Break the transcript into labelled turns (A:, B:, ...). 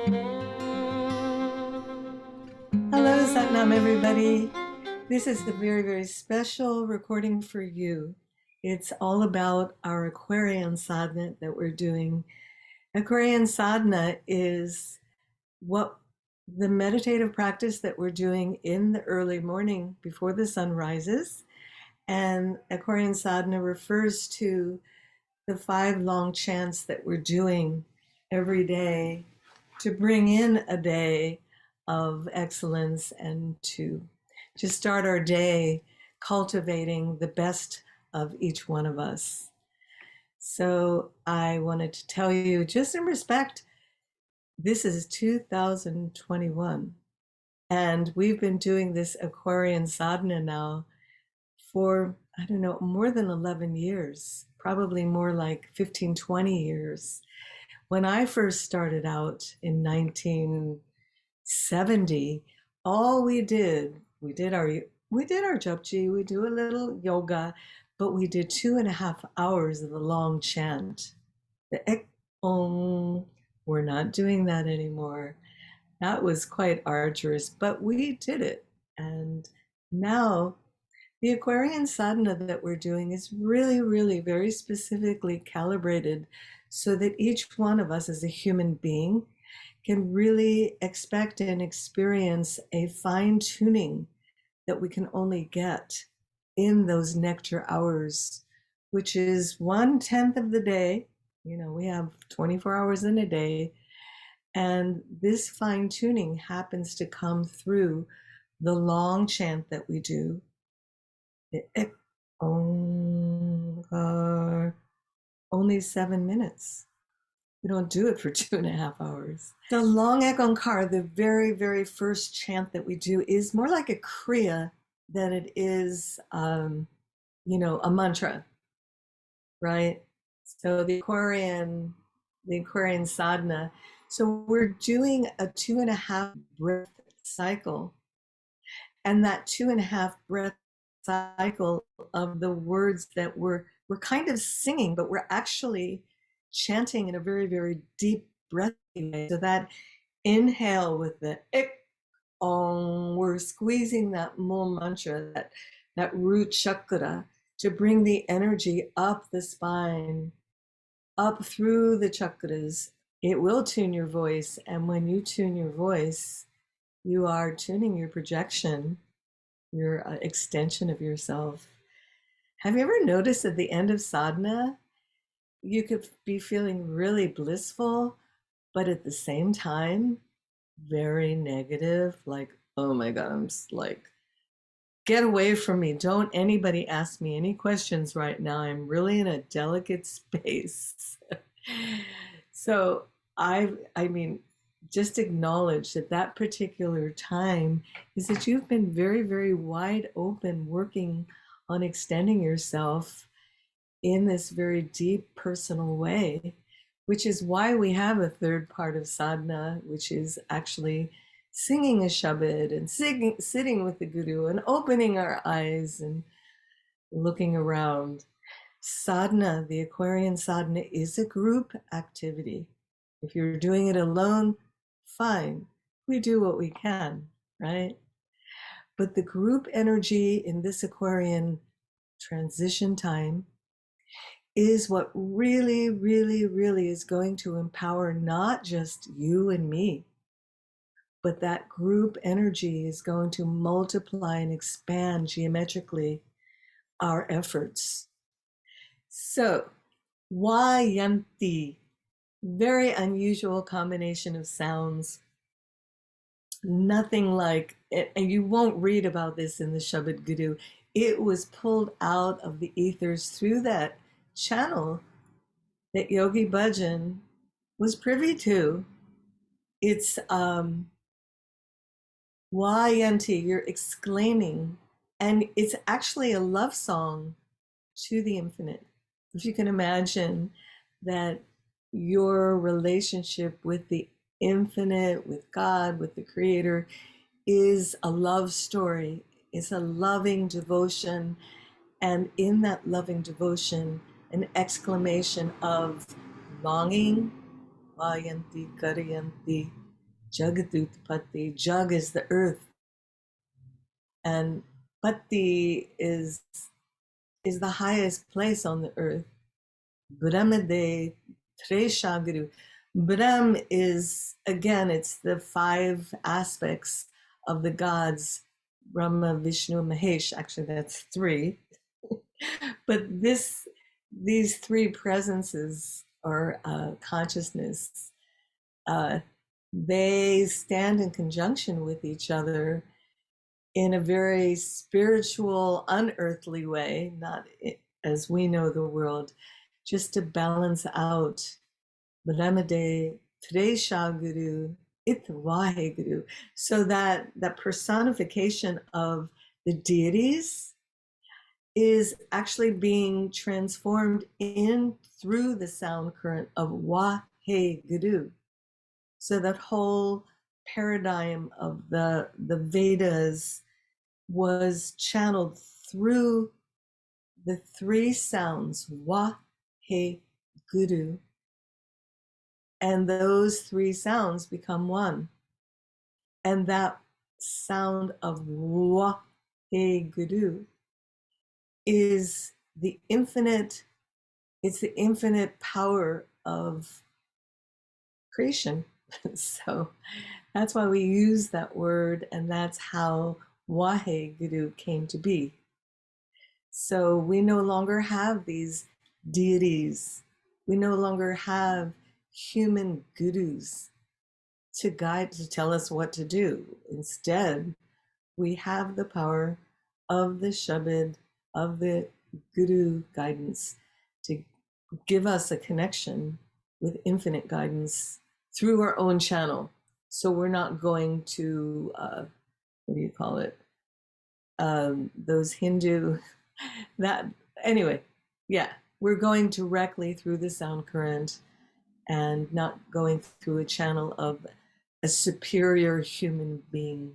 A: Hello, Satnam, everybody. This is a very, very special recording for you. It's all about our Aquarian sadhana that we're doing. Aquarian sadhana is what the meditative practice that we're doing in the early morning before the sun rises. And Aquarian sadhana refers to the 5 long chants that we're doing every day to bring in a day of excellence and to just start our day cultivating the best of each one of us. So I wanted to tell you, just in respect, this is 2021, and we've been doing this Aquarian sadhana now for, I don't know, more than 11 years, probably more like 15, 20 years. When I first started out in 1970, all we did our japji, we do a little yoga, but we did 2.5 hours of the long chant. The Ek Ong. We're not doing that anymore. That was quite arduous, but we did it. And now the Aquarian sadhana that we're doing is really, really very specifically calibrated so that each one of us as a human being can really expect and experience a fine tuning that we can only get in those nectar hours, which is 1/10 of the day. We have 24 hours in a day. And this fine tuning happens to come through the long chant that we do, the Ek Ong Kar, only 7 minutes. We don't do it for 2.5 hours. The long Ek Ong Kar, the very, very first chant that we do, is more like a kriya than it is, a mantra, right? So the Aquarian sadhana. So we're doing a 2.5 breath cycle, and that 2.5 breath cycle of the words that we're kind of singing, but we're actually chanting in a very, very deep breathy way. So that inhale with the Ek Ong, we're squeezing that Mul mantra, that root chakra, to bring the energy up the spine, up through the chakras. It will tune your voice, and when you tune your voice, you are tuning your projection, your extension of yourself. Have you ever noticed at the end of sadhana, you could be feeling really blissful, but at the same time, very negative, like, oh my God, I'm like, get away from me. Don't anybody ask me any questions right now. I'm really in a delicate space. So I mean, just acknowledge that that particular time is that you've been very, very wide open, working on extending yourself in this very deep personal way, which is why we have a third part of sadhana, which is actually singing a shabad and sitting with the guru and opening our eyes and looking around. Sadhana, the Aquarian sadhana, is a group activity. If you're doing it alone, fine. We do what we can, right? But the group energy in this Aquarian transition time is what really, really, really is going to empower not just you and me, but that group energy is going to multiply and expand geometrically our efforts. So, Wah Yantee, very unusual combination of sounds. Nothing like it, and you won't read about this in the Shabad Guru. It was pulled out of the ethers through that channel that Yogi Bhajan was privy to. It's Wah Yantee, you're exclaiming, and it's actually a love song to the infinite. If you can imagine that your relationship with the infinite, with God, with the Creator, is a love story, it's a loving devotion, and in that loving devotion, an exclamation of longing, Wah Yantee, Kar Yantee, Jagadutpati. Jug is the earth, and Pati is the highest place on the earth. Brahmade Treshaguru. Brahm is, again, it's the five aspects of the gods, Brahma, Vishnu, Mahesh. Actually, that's three. But these three presences or consciousness, uh, they stand in conjunction with each other in a very spiritual, unearthly way, not as we know the world, just to balance out Brahmade, Tresha Guru, Itwahe Guru, so that that personification of the deities is actually being transformed in through the sound current of Wah Guru. So that whole paradigm of the Vedas was channeled through the three sounds, Wah, He, Guru, and those three sounds become one. And that sound of Wah, He, Guru is the infinite, it's the infinite power of creation. So that's why we use that word, and that's how Wahe Guru came to be. So we no longer have these deities. We no longer have human gurus to guide, to tell us what to do. Instead, we have the power of the Shabad, of the Guru guidance to give us a connection with infinite guidance through our own channel. So we're not going to, what do you call it? Those Hindu, that, anyway, yeah, we're going directly through the sound current and not going through a channel of a superior human being.